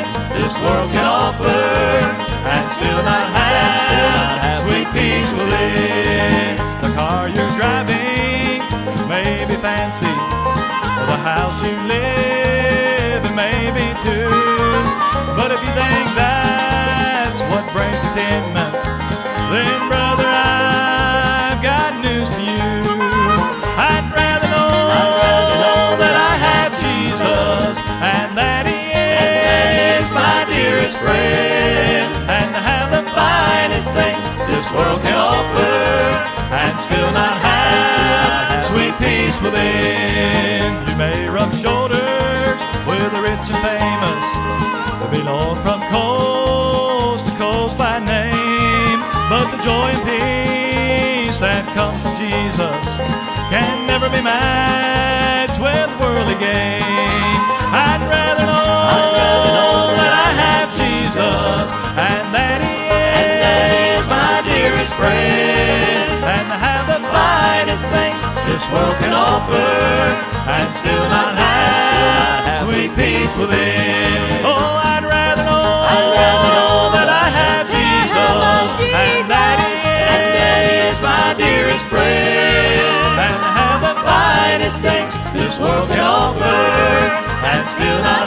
things this world can offer, and still not have sweet peace within. The car you're driving may be fancy, or the house you live in may be too. But if you think that's what brings contentment, then brother, I've got news for you. I'd rather know that I have Jesus, and that He is my dearest friend, and to have the finest things this world can offer, and still not have sweet peace within. You may rub shoulders with the rich and famous, they belong from coast to coast by name, but the joy and peace that comes from Jesus can never be matched with worldly gain. I'd rather know that I have Jesus, and that He is my dearest friend, and to have the finest things this world can offer, and still not have sweet peace within. Oh, I'd rather know that I have Jesus, and that He is my dearest friend, and to have the finest things this world can offer, and still not